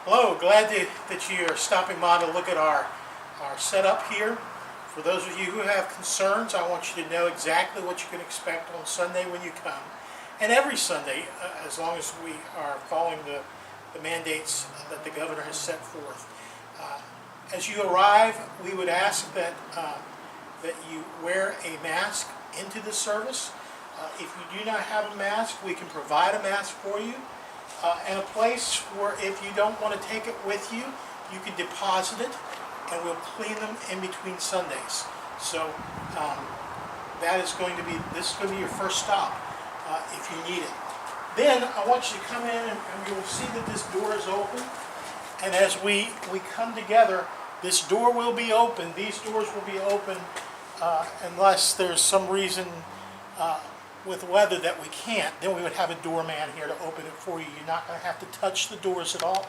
Hello, that you are stopping by to look at our setup here. For those of you who have concerns, I want you to know exactly what you can expect on Sunday when you come. And every Sunday, as long as we are following the mandates that the governor has set forth. As you arrive, we would ask that you wear a mask into the service. If you do not have a mask, we can provide a mask for you. And a place where if you don't want to take it with you, you can deposit it and we'll clean them in between Sundays. So this is going to be your first stop if you need it. Then I want you to come in and you'll see that this door is open. And as we come together, this door will be open. These doors will be open unless there's some reason with weather that we can't. Then we would have a doorman here to open it for you. You're not going to have to touch the doors at all.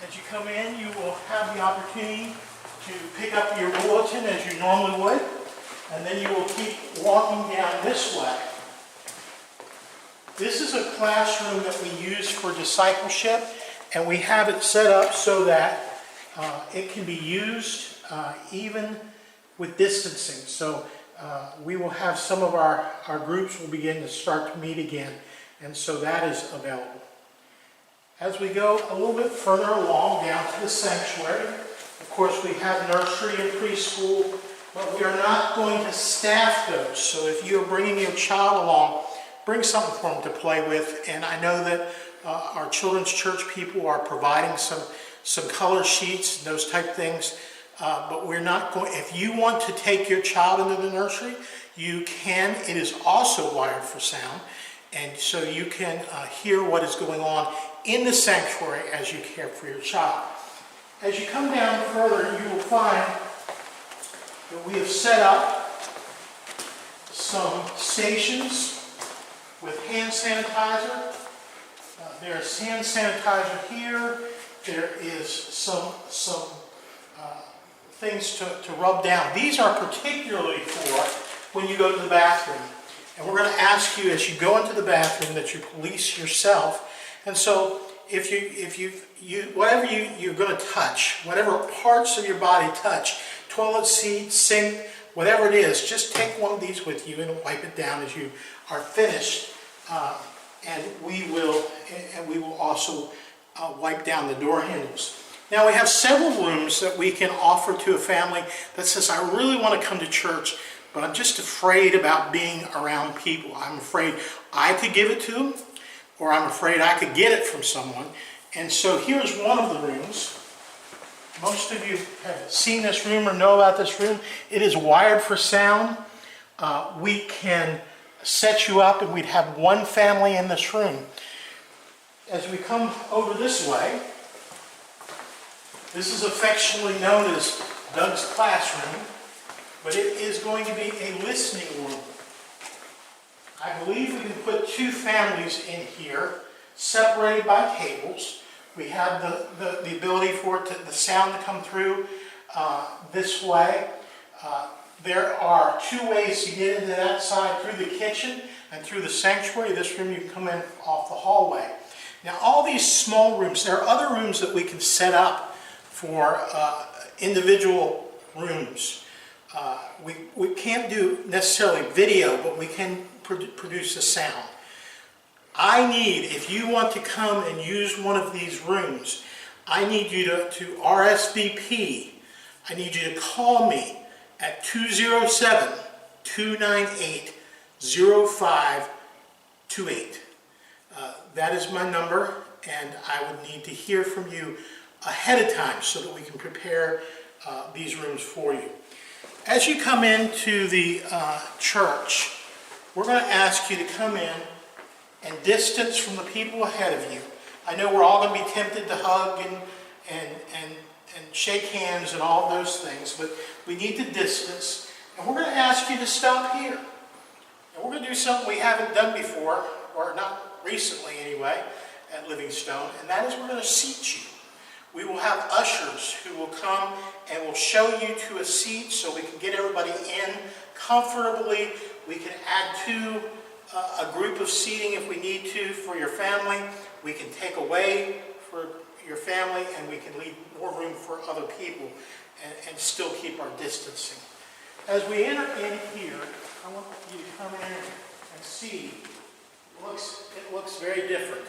As you come in, you will have the opportunity to pick up your bulletin as you normally would, and then you will keep walking down this way. This is a classroom that we use for discipleship, and we have it set up so that it can be used even with distancing. So we will have some of our groups will begin to start to meet again, and so that is available. As we go a little bit further along down to the sanctuary, of course we have nursery and preschool, but we are not going to staff those. So if you're bringing your child along, bring something for them to play with. And I know that our children's church people are providing some color sheets and those type things. But we're not going, if you want to take your child into the nursery, you can. It is also wired for sound, and so you can hear what is going on in the sanctuary as you care for your child. As you come down further, you will find that we have set up some stations with hand sanitizer. There's hand sanitizer here. There is some things to rub down. These are particularly for when you go to the bathroom. And we're going to ask you as you go into the bathroom that you police yourself. And so if whatever you're going to touch, whatever parts of your body touch, toilet seat, sink, whatever it is, just take one of these with you and wipe it down as you are finished. And we will also wipe down the door handles. Now we have several rooms that we can offer to a family that says, I really want to come to church, but I'm just afraid about being around people. I'm afraid I could give it to them, or I'm afraid I could get it from someone. And so here's one of the rooms. Most of you have seen this room or know about this room. It is wired for sound. We can set you up and we'd have one family in this room. As we come over this way, this is affectionately known as Doug's classroom, but it is going to be a listening room. I believe we can put two families in here, separated by tables. We have the ability for the sound to come through this way. There are two ways to get into that side, through the kitchen and through the sanctuary. This room you can come in off the hallway. Now all these small rooms, there are other rooms that we can set up for individual rooms. We can't do necessarily video, but we can produce a sound. If you want to come and use one of these rooms, I need you to RSVP. I need you to call me at 207-298-0528. That is my number, and I would need to hear from you ahead of time so that we can prepare these rooms for you. As you come into the church, we're going to ask you to come in and distance from the people ahead of you. I know we're all going to be tempted to hug and shake hands and all those things, but we need to distance. And we're going to ask you to stop here. And we're going to do something we haven't done before, or not recently anyway, at Livingstone, and that is we're going to seat you. We will have ushers who will come and will show you to a seat so we can get everybody in comfortably. We can add to a group of seating if we need to for your family. We can take away for your family, and we can leave more room for other people and still keep our distancing. As we enter in here, I want you to come in and see. It looks very different.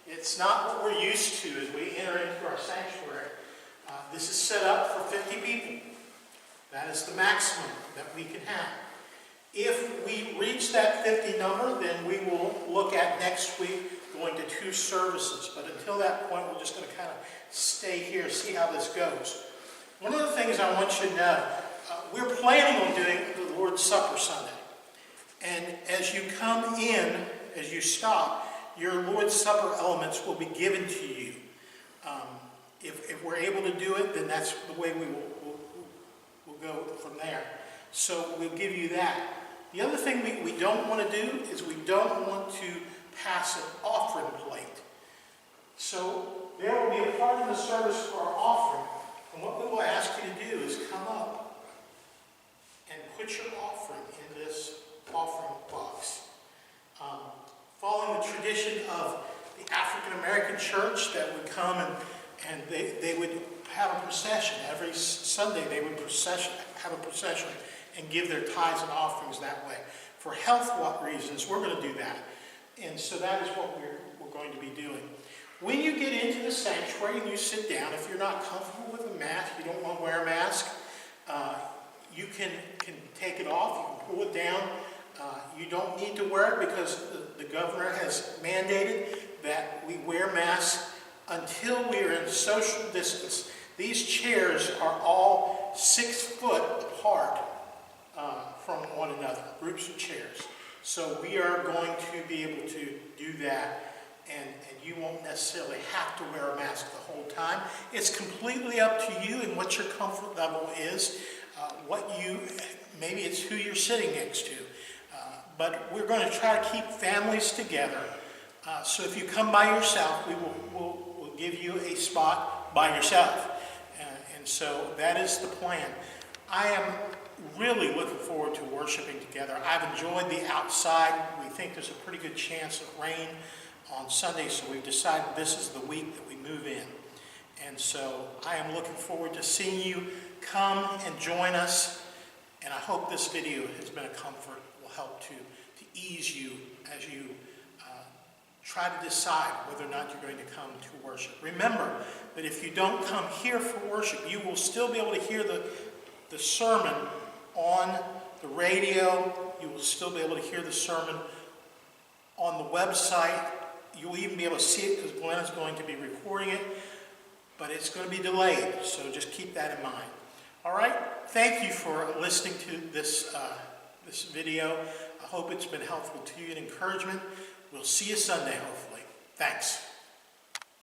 It's not what we're used to as we enter into our sanctuary. This is set up for 50 people. That is the maximum that we can have. If we reach that 50 number, then we will look at next week going to 2 services. But until that point, we're just going to kind of stay here, see how this goes. One of the things I want you to know, we're planning on doing the Lord's Supper Sunday. And as you come in, as you stop, your Lord's Supper elements will be given to you. If we're able to do it, then that's the way we'll go from there. So we'll give you that. The other thing we don't want to do is we don't want to pass an offering plate. So there will be a part of the service for our offering. And what we will ask you to do is come up and put your offering in this offering box. Following the tradition of the African American church that would come and they would have a procession. Every Sunday they would have a procession and give their tithes and offerings that way. For health reasons, we're going to do that. And so that is what we're going to be doing. When you get into the sanctuary and you sit down, if you're not comfortable with a mask, you don't want to wear a mask, you can take it off, you can pull it down. You don't need to wear it because the governor has mandated that we wear masks until we are in social distance. These chairs are all 6 foot apart from one another, groups of chairs. So we are going to be able to do that, and you won't necessarily have to wear a mask the whole time. It's completely up to you and what your comfort level is, maybe it's who you're sitting next to. But we're going to try to keep families together. So if you come by yourself, we'll give you a spot by yourself. And so that is the plan. I am really looking forward to worshiping together. I've enjoyed the outside. We think there's a pretty good chance of rain on Sunday, so we've decided this is the week that we move in. And so I am looking forward to seeing you come and join us. And I hope this video has been a comfort, will help to ease you as you try to decide whether or not you're going to come to worship. Remember that if you don't come here for worship, you will still be able to hear the sermon on the radio. You will still be able to hear the sermon on the website. You'll even be able to see it because Glenn is going to be recording it, but it's going to be delayed, so just keep that in mind. All right? Thank you for listening to this video. I hope it's been helpful to you and encouragement. We'll see you Sunday, hopefully. Thanks.